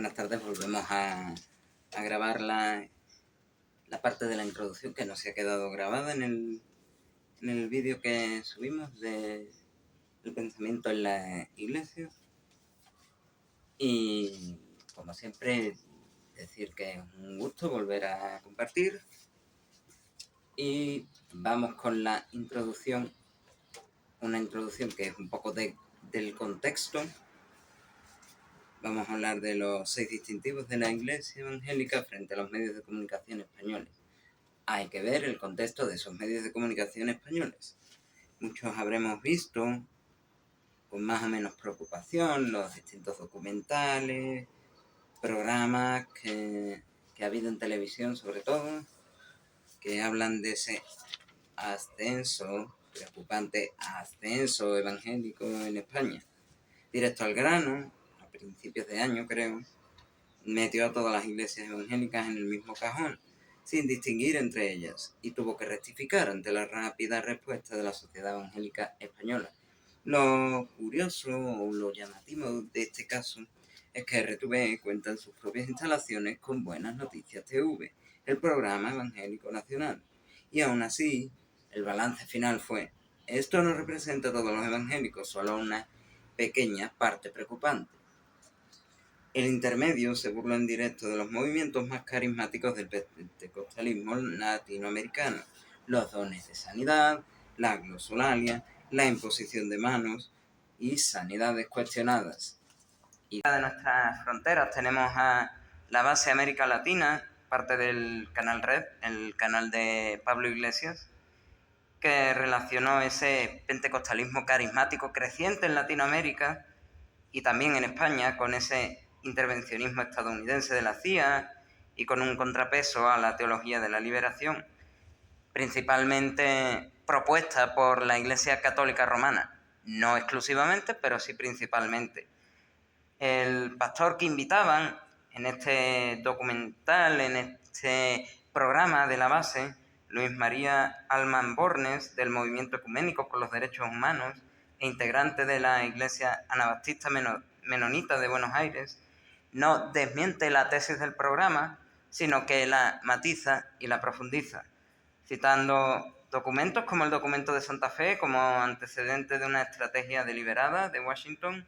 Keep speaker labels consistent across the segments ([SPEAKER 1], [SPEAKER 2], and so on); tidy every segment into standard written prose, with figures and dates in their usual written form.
[SPEAKER 1] Buenas tardes, volvemos a grabar la parte de la introducción que no se ha quedado grabada en el vídeo que subimos del pensamiento en la iglesia. Y como siempre, decir que es un gusto volver a compartir. Y vamos con la introducción, una introducción que es un poco del contexto. Vamos a hablar de los 6 distintivos de la Iglesia evangélica frente a los medios de comunicación españoles. Hay que ver el contexto de esos medios de comunicación españoles. Muchos habremos visto, con más o menos preocupación, los distintos documentales, programas que ha habido en televisión sobre todo, que hablan de ese preocupante ascenso evangélico en España. Directo al grano, a principios de año creo, metió a todas las iglesias evangélicas en el mismo cajón, sin distinguir entre ellas, y tuvo que rectificar ante la rápida respuesta de la sociedad evangélica española. Lo curioso o lo llamativo de este caso es que RTV cuenta en sus propias instalaciones con Buenas Noticias TV, el programa evangélico nacional, y aún así el balance final fue: esto no representa a todos los evangélicos, solo una pequeña parte preocupante. El intermedio se burló en directo de los movimientos más carismáticos del pentecostalismo latinoamericano: los dones de sanidad, la glosolalia, la imposición de manos y sanidades cuestionadas. Y fuera de nuestras fronteras tenemos a la base América Latina, parte del canal Red, el canal de Pablo Iglesias, que relacionó ese pentecostalismo carismático creciente en Latinoamérica y también en España con ese intervencionismo estadounidense de la CIA y con un contrapeso a la teología de la liberación, principalmente propuesta por la Iglesia Católica Romana, no exclusivamente, pero sí principalmente. El pastor que invitaban en este documental, en este programa de la base, Luis María Alman Bornes, del Movimiento Ecuménico por los Derechos Humanos e integrante de la Iglesia Anabaptista Menonita de Buenos Aires, no desmiente la tesis del programa, sino que la matiza y la profundiza, citando documentos como el documento de Santa Fe como antecedente de una estrategia deliberada de Washington,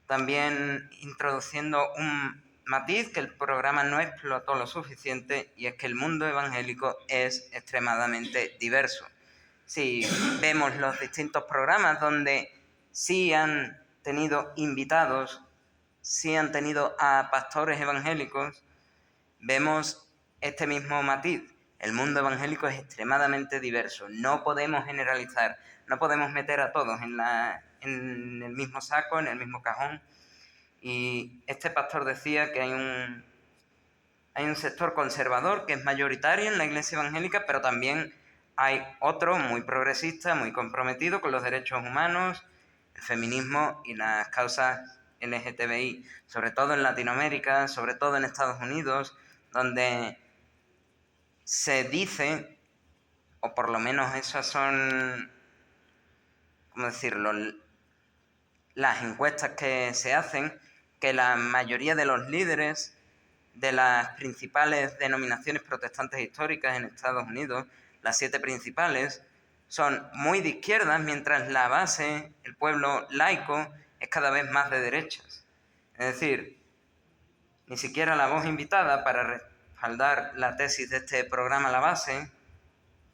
[SPEAKER 1] también introduciendo un matiz que el programa no explotó lo suficiente, y es que el mundo evangélico es extremadamente diverso. Si vemos los distintos programas donde sí han tenido invitados, sí han tenido a pastores evangélicos, vemos este mismo matiz. El mundo evangélico es extremadamente diverso. No podemos generalizar, no podemos meter a todos en el mismo saco, en el mismo cajón. Y este pastor decía que hay un sector conservador que es mayoritario en la iglesia evangélica, pero también hay otro muy progresista, muy comprometido con los derechos humanos, el feminismo y las causas LGTBI, sobre todo en Latinoamérica, sobre todo en Estados Unidos, donde se dice, o por lo menos esas son, ¿cómo decirlo?, las encuestas que se hacen, que la mayoría de los líderes de las principales denominaciones protestantes históricas en Estados Unidos, las 7 principales, son muy de izquierdas, mientras la base, el pueblo laico, es cada vez más de derechas. Es decir, ni siquiera la voz invitada para respaldar la tesis de este programa La Base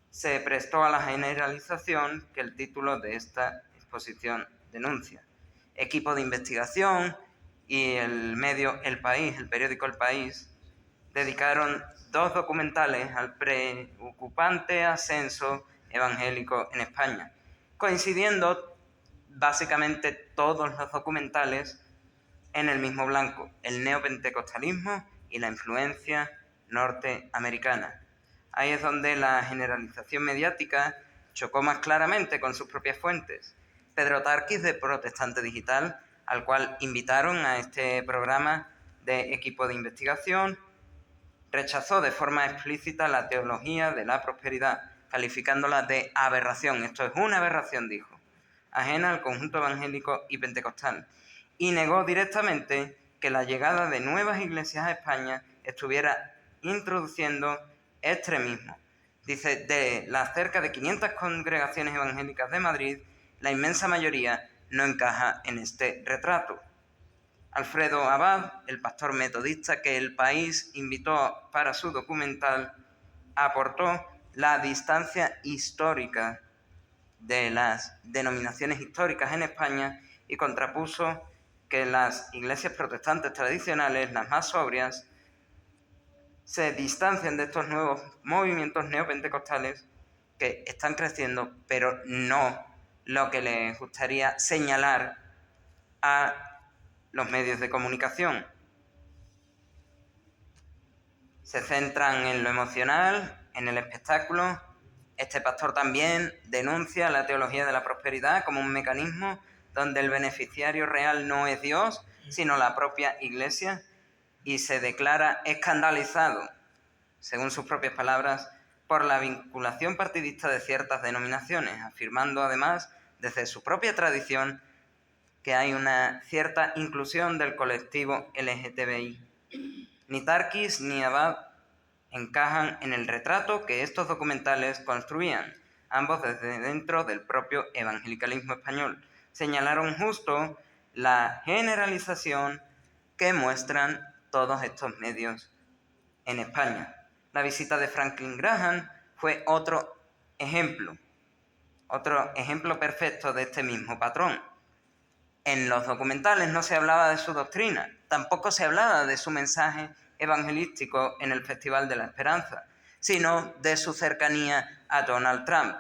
[SPEAKER 1] se prestó a la generalización que el título de esta exposición denuncia. Equipo de investigación y el medio El País, el periódico El País, dedicaron 2 documentales al preocupante ascenso evangélico en España, coincidiendo básicamente todos los documentales en el mismo blanco: el neopentecostalismo y la influencia norteamericana. Ahí es donde la generalización mediática chocó más claramente con sus propias fuentes. Pedro Tarquis, de Protestante Digital, al cual invitaron a este programa de equipo de investigación, rechazó de forma explícita la teología de la prosperidad, calificándola de aberración. Esto es una aberración, dijo, ajena al conjunto evangélico y pentecostal, y negó directamente que la llegada de nuevas iglesias a España estuviera introduciendo extremismo. Dice, de las cerca de 500 congregaciones evangélicas de Madrid, la inmensa mayoría no encaja en este retrato. Alfredo Abad, el pastor metodista que El País invitó para su documental, aportó la distancia histórica de las denominaciones históricas en España y contrapuso que las iglesias protestantes tradicionales, las más sobrias, se distancian de estos nuevos movimientos neopentecostales que están creciendo, pero no lo que les gustaría señalar a los medios de comunicación. Se centran en lo emocional, en el espectáculo. Este pastor también denuncia la teología de la prosperidad como un mecanismo donde el beneficiario real no es Dios, sino la propia Iglesia, y se declara escandalizado, según sus propias palabras, por la vinculación partidista de ciertas denominaciones, afirmando además, desde su propia tradición, que hay una cierta inclusión del colectivo LGTBI. Ni Tarkis ni Abad encajan en el retrato que estos documentales construían, ambos desde dentro del propio evangelicalismo español. Señalaron justo la generalización que muestran todos estos medios en España. La visita de Franklin Graham fue otro ejemplo perfecto de este mismo patrón. En los documentales no se hablaba de su doctrina, tampoco se hablaba de su mensaje evangelístico en el Festival de la Esperanza, sino de su cercanía a Donald Trump.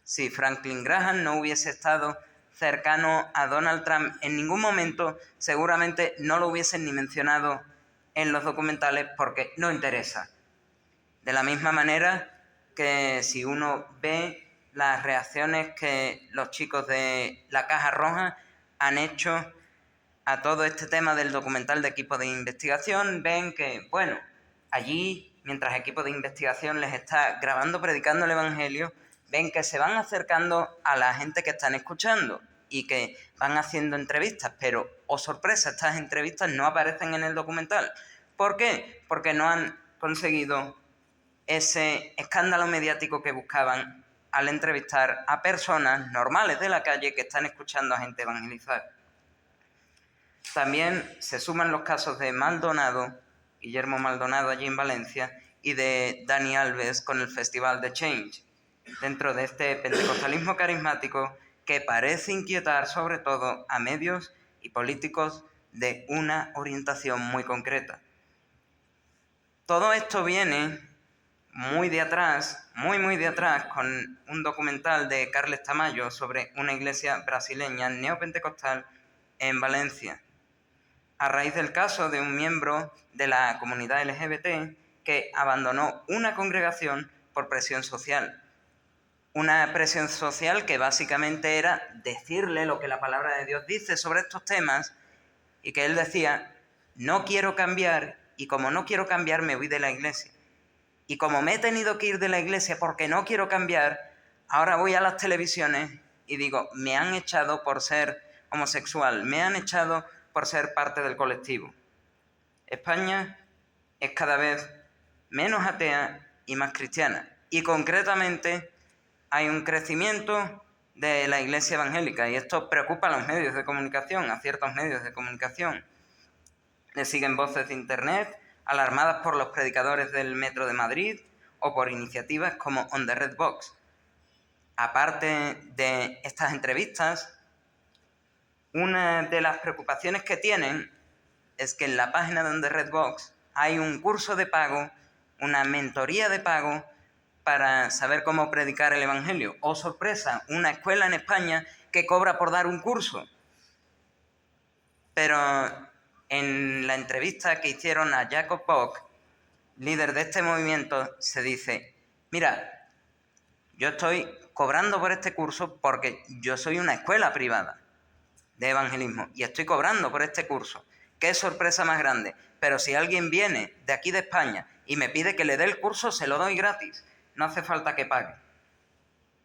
[SPEAKER 1] Si Franklin Graham no hubiese estado cercano a Donald Trump en ningún momento, seguramente no lo hubiesen ni mencionado en los documentales porque no interesa. De la misma manera que si uno ve las reacciones que los chicos de la Caja Roja han hecho a todo este tema del documental de equipo de investigación, ven que, bueno, allí, mientras el equipo de investigación les está grabando, predicando el Evangelio, ven que se van acercando a la gente que están escuchando y que van haciendo entrevistas, pero, oh sorpresa, estas entrevistas no aparecen en el documental. ¿Por qué? Porque no han conseguido ese escándalo mediático que buscaban al entrevistar a personas normales de la calle que están escuchando a gente evangelizar. También se suman los casos de Maldonado, Guillermo Maldonado allí en Valencia, y de Dani Alves con el Festival de Change, dentro de este pentecostalismo carismático que parece inquietar sobre todo a medios y políticos de una orientación muy concreta. Todo esto viene muy de atrás, muy de atrás, con un documental de Carles Tamayo sobre una iglesia brasileña neopentecostal en Valencia, a raíz del caso de un miembro de la comunidad LGBT que abandonó una congregación por presión social. Una presión social que básicamente era decirle lo que la palabra de Dios dice sobre estos temas y que él decía, no quiero cambiar y como no quiero cambiar me voy de la iglesia. Y como me he tenido que ir de la iglesia porque no quiero cambiar, ahora voy a las televisiones y digo, me han echado por ser homosexual, me han echado por ser parte del colectivo. España es cada vez menos atea y más cristiana. Y concretamente hay un crecimiento de la iglesia evangélica y esto preocupa a los medios de comunicación, a ciertos medios de comunicación. Le siguen voces de internet alarmadas por los predicadores del Metro de Madrid o por iniciativas como On the Red Box. Aparte de estas entrevistas, una de las preocupaciones que tienen es que en la página de On the Red Box hay un curso de pago, una mentoría de pago para saber cómo predicar el Evangelio. ¡Oh, sorpresa! Una escuela en España que cobra por dar un curso. Pero en la entrevista que hicieron a Jacob Bock, líder de este movimiento, se dice, mira, yo estoy cobrando por este curso porque yo soy una escuela privada de evangelismo y estoy cobrando por este curso. ¡Qué sorpresa más grande! Pero si alguien viene de aquí de España y me pide que le dé el curso, se lo doy gratis. No hace falta que pague.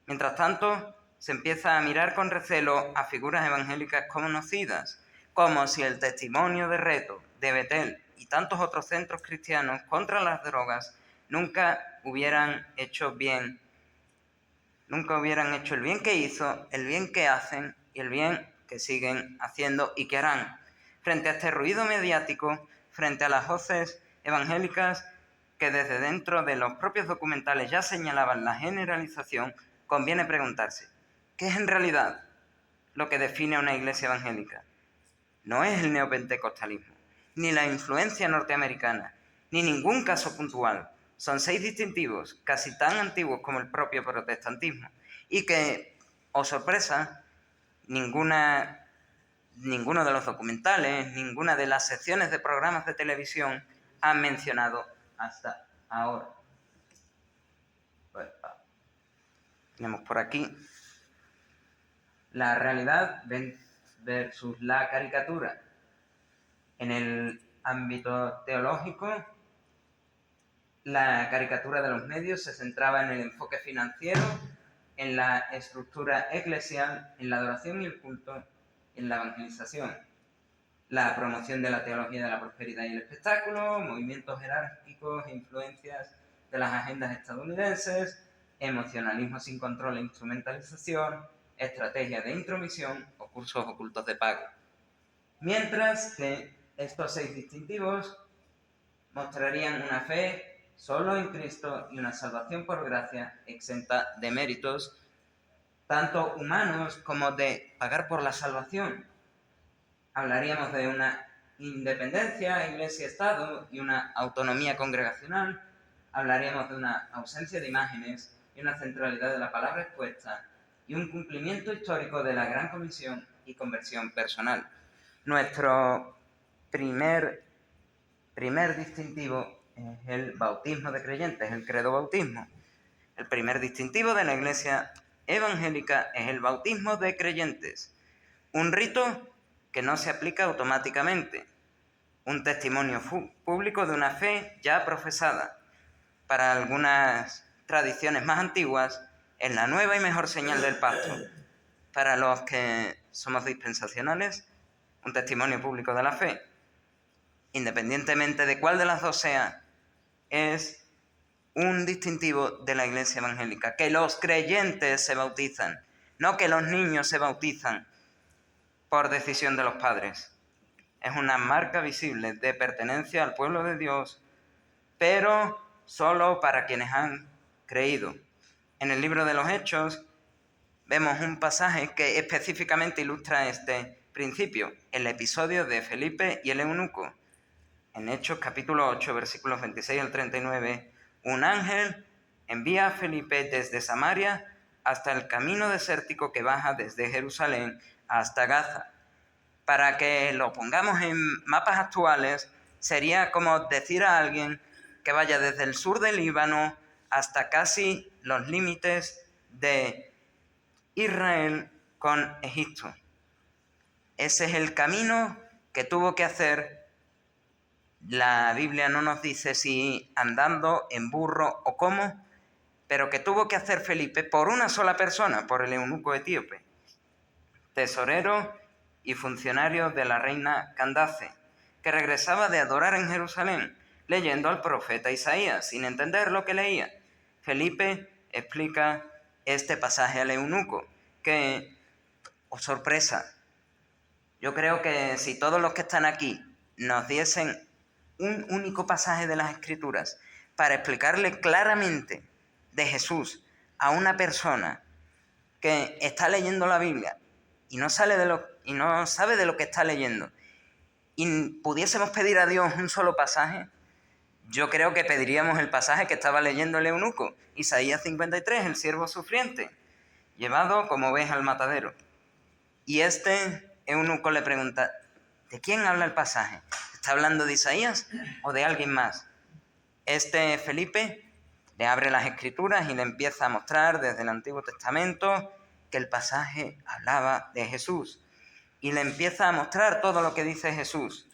[SPEAKER 1] Mientras tanto, se empieza a mirar con recelo a figuras evangélicas conocidas, como si el testimonio de reto de Betel y tantos otros centros cristianos contra las drogas nunca hubieran hecho el bien que hizo, el bien que hacen y el bien que siguen haciendo y que harán. Frente a este ruido mediático, frente a las voces evangélicas que desde dentro de los propios documentales ya señalaban la generalización, conviene preguntarse, ¿qué es en realidad lo que define a una iglesia evangélica? No es el neopentecostalismo, ni la influencia norteamericana, ni ningún caso puntual. Son 6 distintivos, casi tan antiguos como el propio protestantismo, y que, oh sorpresa, ninguno de los documentales, ninguna de las secciones de programas de televisión han mencionado hasta ahora. Tenemos por aquí la realidad versus la caricatura. En el ámbito teológico, la caricatura de los medios se centraba en el enfoque financiero, en la estructura eclesial, en la adoración y el culto, en la evangelización, la promoción de la teología de la prosperidad y el espectáculo, movimientos jerárquicos e influencias de las agendas estadounidenses, emocionalismo sin control e instrumentalización, estrategia de intromisión o cursos ocultos de pago. Mientras que estos 6 distintivos mostrarían una fe solo en Cristo y una salvación por gracia exenta de méritos, tanto humanos como de pagar por la salvación. Hablaríamos de una independencia iglesia-estado y una autonomía congregacional. Hablaríamos de una ausencia de imágenes y una centralidad de la palabra expuesta y un cumplimiento histórico de la gran comisión y conversión personal. Nuestro primer distintivo es el bautismo de creyentes, el credo bautismo. El primer distintivo de la iglesia evangélica es el bautismo de creyentes, un rito que no se aplica automáticamente, un testimonio público de una fe ya profesada. Para algunas tradiciones más antiguas, es la nueva y mejor señal del pacto. Para los que somos dispensacionales, un testimonio público de la fe, independientemente de cuál de las dos sea, es un distintivo de la iglesia evangélica, que los creyentes se bautizan, no que los niños se bautizan por decisión de los padres. Es una marca visible de pertenencia al pueblo de Dios, pero solo para quienes han creído. En el libro de los Hechos vemos un pasaje que específicamente ilustra este principio, el episodio de Felipe y el eunuco. En Hechos capítulo 8, versículos 26 al 39, un ángel envía a Felipe desde Samaria hasta el camino desértico que baja desde Jerusalén hasta Gaza. Para que lo pongamos en mapas actuales, sería como decir a alguien que vaya desde el sur del Líbano hasta casi los límites de Israel con Egipto. Ese es el camino que tuvo que hacer. La Biblia no nos dice si andando, en burro o cómo, pero que tuvo que hacer Felipe por una sola persona, por el eunuco etíope, tesorero y funcionario de la reina Candace, que regresaba de adorar en Jerusalén, leyendo al profeta Isaías, sin entender lo que leía. Felipe explica este pasaje al eunuco, que, oh sorpresa, yo creo que si todos los que están aquí nos diesen un único pasaje de las Escrituras para explicarle claramente de Jesús a una persona que está leyendo la Biblia y no sabe de lo que está leyendo, y pudiésemos pedir a Dios un solo pasaje, yo creo que pediríamos el pasaje que estaba leyendo el eunuco, Isaías 53, el siervo sufriente, llevado como oveja al matadero. Y este eunuco le pregunta, ¿de quién habla el pasaje? ¿Está hablando de Isaías o de alguien más? Este Felipe le abre las Escrituras y le empieza a mostrar desde el Antiguo Testamento que el pasaje hablaba de Jesús. Y le empieza a mostrar todo lo que dice Jesús.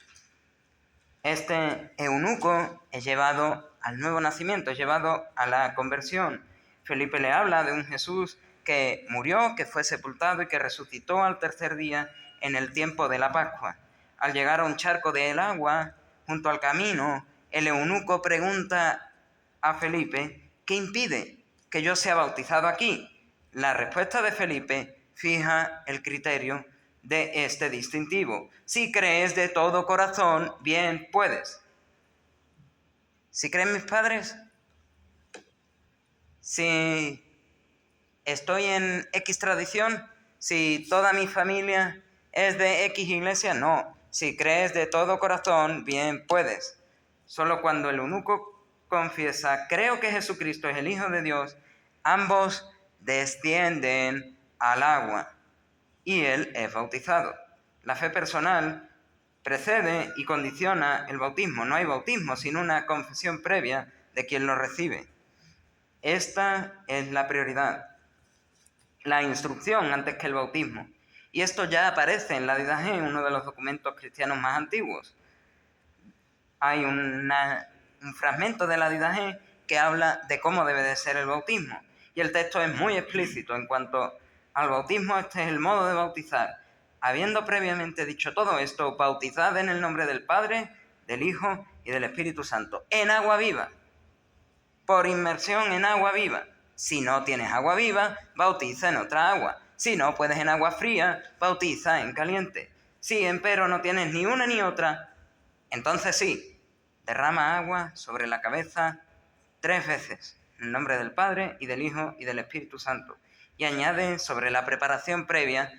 [SPEAKER 1] Este eunuco es llevado al nuevo nacimiento, es llevado a la conversión. Felipe le habla de un Jesús que murió, que fue sepultado y que resucitó al tercer día en el tiempo de la Pascua. Al llegar a un charco del agua, junto al camino, el eunuco pregunta a Felipe: ¿qué impide que yo sea bautizado aquí? La respuesta de Felipe fija el criterio de este distintivo. Si crees de todo corazón, bien puedes. ¿Si creen mis padres? Si estoy en X tradición, si toda mi familia es de X iglesia, no. Si crees de todo corazón, bien puedes. Solo cuando el eunuco confiesa: creo que Jesucristo es el Hijo de Dios, ambos descienden al agua y él es bautizado. La fe personal precede y condiciona el bautismo. No hay bautismo sin una confesión previa de quien lo recibe. Esta es la prioridad, la instrucción antes que el bautismo. Y esto ya aparece en la Didache, uno de los documentos cristianos más antiguos. Hay un fragmento de la Didache que habla de cómo debe de ser el bautismo. Y el texto es muy explícito en cuanto al bautismo. Este es el modo de bautizar. Habiendo previamente dicho todo esto, bautizad en el nombre del Padre, del Hijo y del Espíritu Santo, en agua viva, por inmersión en agua viva. Si no tienes agua viva, bautiza en otra agua. Si no puedes en agua fría, bautiza en caliente. Si empero no tienes ni una ni otra, entonces sí, derrama agua sobre la cabeza 3 veces, en el nombre del Padre y del Hijo y del Espíritu Santo. Y añade sobre la preparación previa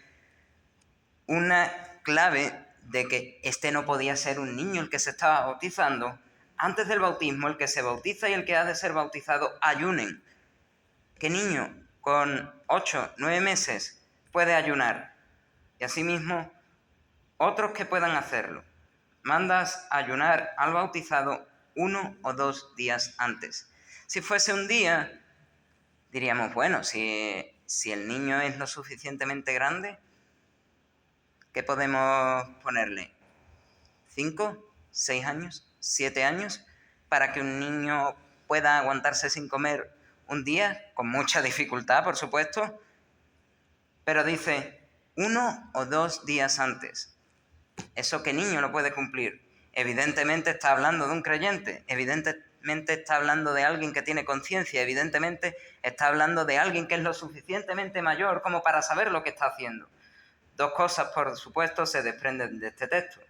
[SPEAKER 1] una clave de que este no podía ser un niño el que se estaba bautizando. Antes del bautismo, el que se bautiza y el que ha de ser bautizado ayunen. ¿Qué niño con 8, 9 meses puede ayunar? Y asimismo, otros que puedan hacerlo. Mandas ayunar al bautizado 1 o 2 días antes. Si fuese un día, diríamos, bueno, si el niño es lo suficientemente grande, ¿qué podemos ponerle? 5, 6 años, 7 años, para que un niño pueda aguantarse sin comer un día, con mucha dificultad, por supuesto, pero dice 1 o 2 días antes. ¿Eso qué niño lo puede cumplir? Evidentemente está hablando de un creyente, evidentemente está hablando de alguien que tiene conciencia, evidentemente está hablando de alguien que es lo suficientemente mayor como para saber lo que está haciendo. 2 cosas, por supuesto, se desprenden de este texto.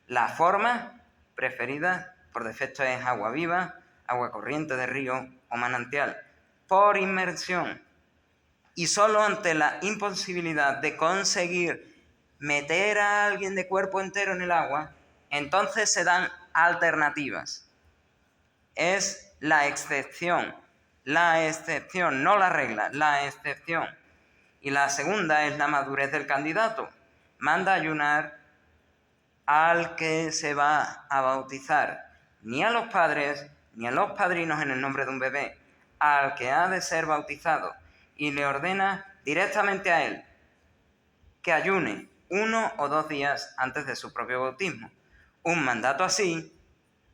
[SPEAKER 1] La forma preferida por defecto es agua viva, agua corriente de río o manantial, por inmersión. Y solo ante la imposibilidad de conseguir meter a alguien de cuerpo entero en el agua, entonces se dan alternativas. Es la excepción, no la regla, la excepción. Y la segunda es la madurez del candidato. Manda ayunar al que se va a bautizar, ni a los padres, ni a los padrinos en el nombre de un bebé, al que ha de ser bautizado, y le ordena directamente a él que ayune 1 o 2 días antes de su propio bautismo. Un mandato así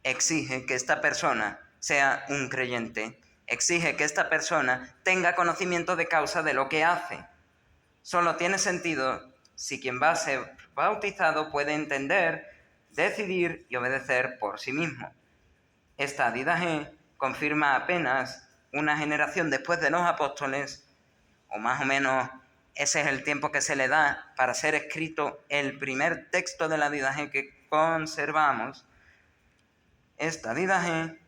[SPEAKER 1] exige que esta persona sea un creyente, exige que esta persona tenga conocimiento de causa de lo que hace. Solo tiene sentido si quien va a ser bautizado puede entender, decidir y obedecer por sí mismo. Esta Didache confirma apenas una generación después de los apóstoles, o más o menos ese es el tiempo que se le da para ser escrito el primer texto de la Didache que conservamos. Esta Didache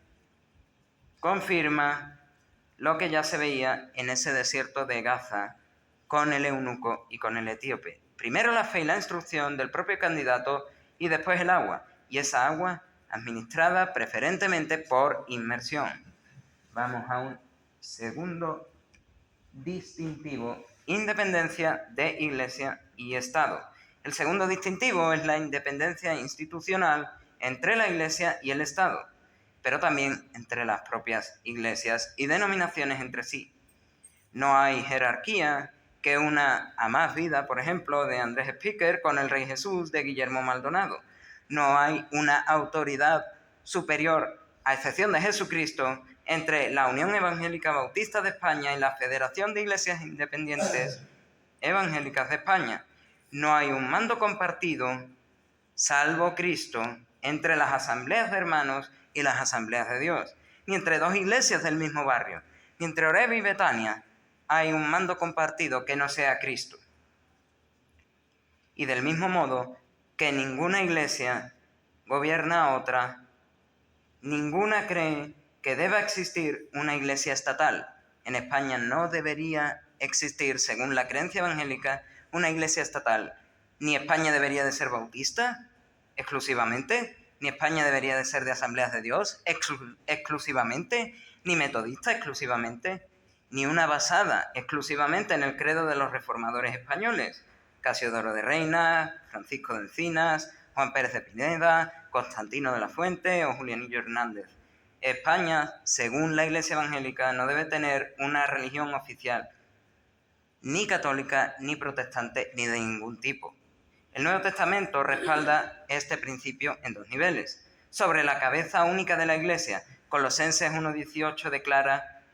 [SPEAKER 1] confirma lo que ya se veía en ese desierto de Gaza con el eunuco y con el etíope. Primero la fe y la instrucción del propio candidato y después el agua. Y esa agua administrada preferentemente por inmersión. Vamos a un segundo distintivo: independencia de Iglesia y Estado. El segundo distintivo es la independencia institucional entre la Iglesia y el Estado, pero también entre las propias iglesias y denominaciones entre sí. No hay jerarquía que una a más vida, por ejemplo, de Andrés Speaker con el Rey Jesús de Guillermo Maldonado. No hay una autoridad superior, a excepción de Jesucristo, entre la Unión Evangélica Bautista de España y la Federación de Iglesias Independientes Evangélicas de España. No hay un mando compartido, salvo Cristo, entre las asambleas de hermanos y las asambleas de Dios, ni entre dos iglesias del mismo barrio, ni entre Oreb y Betania hay un mando compartido que no sea Cristo. Y del mismo modo que ninguna iglesia gobierna a otra, ninguna cree que deba existir una iglesia estatal. En España no debería existir, según la creencia evangélica, una iglesia estatal. Ni España debería de ser bautista exclusivamente, ni España debería de ser de Asambleas de Dios exclusivamente, ni metodista exclusivamente, ni una basada exclusivamente en el credo de los reformadores españoles, Casiodoro de Reina, Francisco de Encinas, Juan Pérez de Pineda, Constantino de la Fuente o Julianillo Hernández. España, según la Iglesia Evangélica, no debe tener una religión oficial, ni católica, ni protestante, ni de ningún tipo. El Nuevo Testamento respalda este principio en dos niveles. Sobre la cabeza única de la Iglesia, Colosenses 1:18 declara: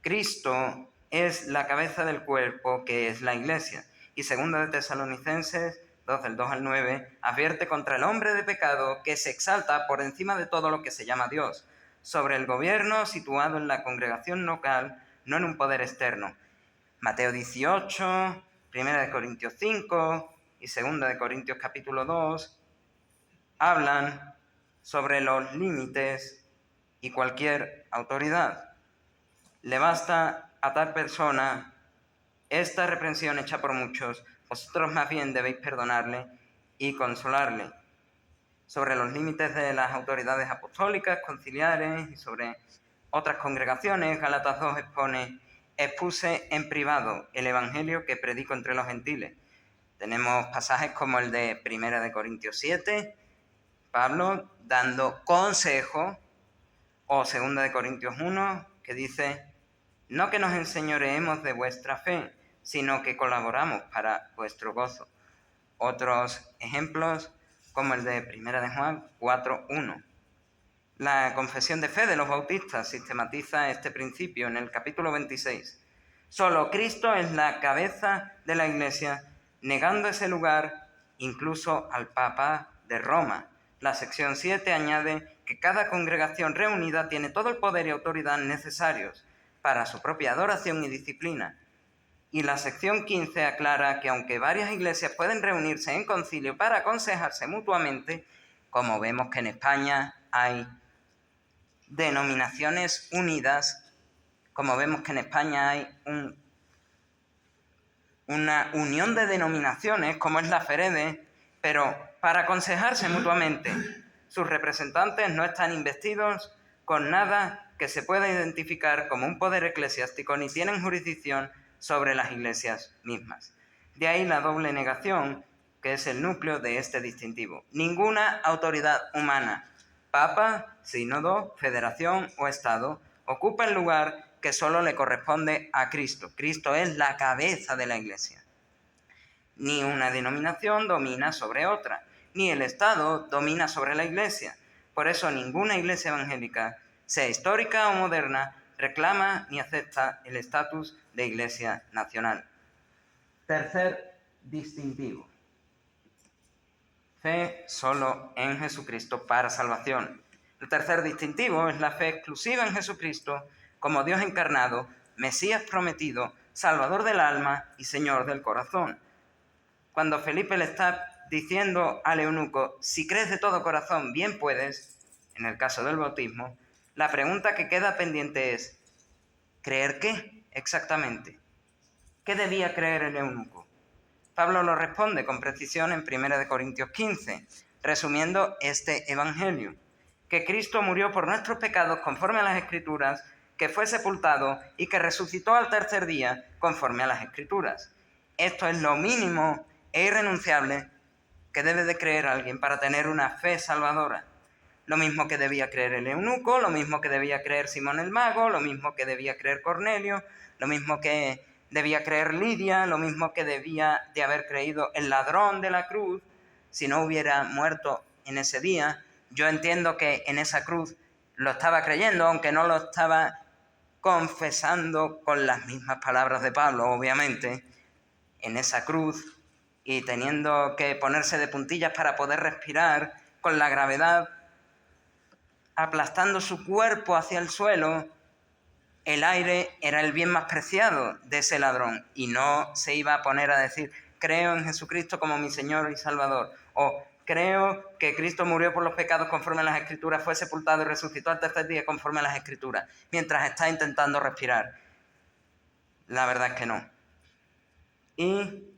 [SPEAKER 1] Cristo es la cabeza del cuerpo, que es la Iglesia. Y 2 de Tesalonicenses 2, del 2 al 9, advierte contra el hombre de pecado que se exalta por encima de todo lo que se llama Dios, sobre el gobierno situado en la congregación local, no en un poder externo. Mateo 18, 1 de Corintios 5 y 2 de Corintios capítulo 2 hablan sobre los límites y cualquier autoridad. Le basta a tal persona esta reprensión hecha por muchos, vosotros más bien debéis perdonarle y consolarle. Sobre los límites de las autoridades apostólicas, conciliares y sobre otras congregaciones, Gálatas 2 expone: expuse en privado el evangelio que predico entre los gentiles. Tenemos pasajes como el de 1 de Corintios 7, Pablo dando consejo, o 2 de Corintios 1, que dice: no que nos enseñoreemos de vuestra fe, sino que colaboramos para vuestro gozo. Otros ejemplos, como el de 1 de Juan 4:1. La confesión de fe de los bautistas sistematiza este principio en el capítulo 26. Solo Cristo es la cabeza de la Iglesia, negando ese lugar incluso al Papa de Roma. La sección 7 añade que cada congregación reunida tiene todo el poder y autoridad necesarios para su propia adoración y disciplina. Y la sección 15 aclara que aunque varias iglesias pueden reunirse en concilio para aconsejarse mutuamente, como vemos que en España hay denominaciones unidas, como vemos que en España hay una unión de denominaciones, como es la FEREDE, pero para aconsejarse mutuamente, sus representantes no están investidos con nada que se pueda identificar como un poder eclesiástico, ni tienen jurisdicción sobre las iglesias mismas. De ahí la doble negación, que es el núcleo de este distintivo. Ninguna autoridad humana, papa, sínodo, federación o estado, ocupa el lugar que solo le corresponde a Cristo. Cristo es la cabeza de la iglesia. Ni una denominación domina sobre otra, ni el estado domina sobre la iglesia. Por eso ninguna iglesia evangélica, sea histórica o moderna, reclama ni acepta el estatus de iglesia nacional. Tercer distintivo: fe solo en Jesucristo para salvación. El tercer distintivo es la fe exclusiva en Jesucristo como Dios encarnado, Mesías prometido, Salvador del alma y Señor del corazón. Cuando Felipe le está diciendo al eunuco: si crees de todo corazón, bien puedes, en el caso del bautismo, la pregunta que queda pendiente es: ¿creer qué exactamente? ¿Qué debía creer el eunuco? Pablo lo responde con precisión en 1 Corintios 15, resumiendo este evangelio: que Cristo murió por nuestros pecados conforme a las Escrituras, que fue sepultado y que resucitó al tercer día conforme a las Escrituras. Esto es lo mínimo e irrenunciable que debe de creer alguien para tener una fe salvadora. Lo mismo que debía creer el eunuco, lo mismo que debía creer Simón el mago, lo mismo que debía creer Cornelio, lo mismo que debía creer Lidia, lo mismo que debía de haber creído el ladrón de la cruz, si no hubiera muerto en ese día. Yo entiendo que en esa cruz lo estaba creyendo, aunque no lo estaba confesando con las mismas palabras de Pablo, obviamente. En esa cruz y teniendo que ponerse de puntillas para poder respirar, con la gravedad aplastando su cuerpo hacia el suelo, el aire era el bien más preciado de ese ladrón y no se iba a poner a decir creo en Jesucristo como mi Señor y Salvador, o creo que Cristo murió por los pecados conforme a las Escrituras, fue sepultado y resucitó al tercer día conforme a las Escrituras, mientras está intentando respirar. La verdad es que no. Y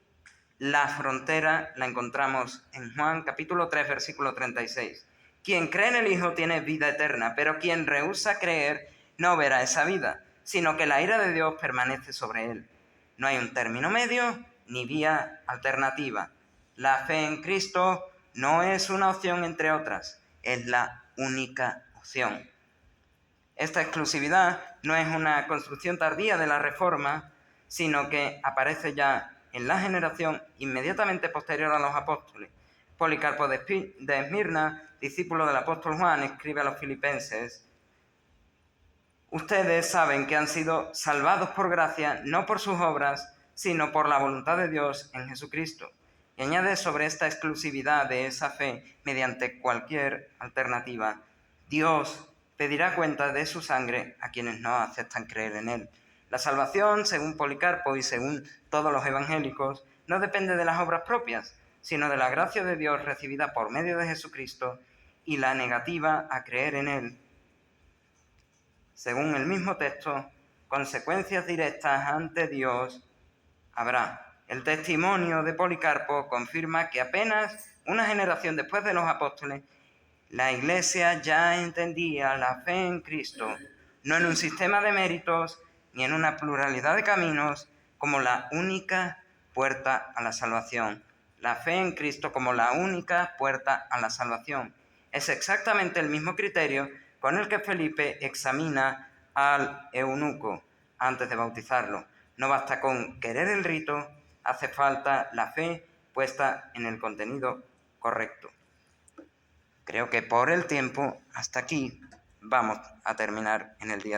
[SPEAKER 1] la frontera la encontramos en Juan capítulo 3, versículo 36. Quien cree en el Hijo tiene vida eterna, pero quien rehúsa creer no verá esa vida, sino que la ira de Dios permanece sobre él. No hay un término medio ni vía alternativa. La fe en Cristo no es una opción entre otras, es la única opción. Esta exclusividad no es una construcción tardía de la Reforma, sino que aparece ya en la generación inmediatamente posterior a los apóstoles. Policarpo de Esmirna, discípulo del apóstol Juan, escribe a los filipenses: ustedes saben que han sido salvados por gracia, no por sus obras, sino por la voluntad de Dios en Jesucristo. Y añade sobre esta exclusividad de esa fe mediante cualquier alternativa: Dios pedirá cuenta de su sangre a quienes no aceptan creer en él. La salvación, según Policarpo y según todos los evangélicos, no depende de las obras propias, sino de la gracia de Dios recibida por medio de Jesucristo y la negativa a creer en él. Según el mismo texto, consecuencias directas ante Dios habrá. El testimonio de Policarpo confirma que apenas una generación después de los apóstoles, la Iglesia ya entendía la fe en Cristo, no en un sistema de méritos ni en una pluralidad de caminos, como la única puerta a la salvación. La fe en Cristo como la única puerta a la salvación. Es exactamente el mismo criterio con el que Felipe examina al eunuco antes de bautizarlo. No basta con querer el rito, hace falta la fe puesta en el contenido correcto. Creo que por el tiempo, hasta aquí, vamos a terminar en el día.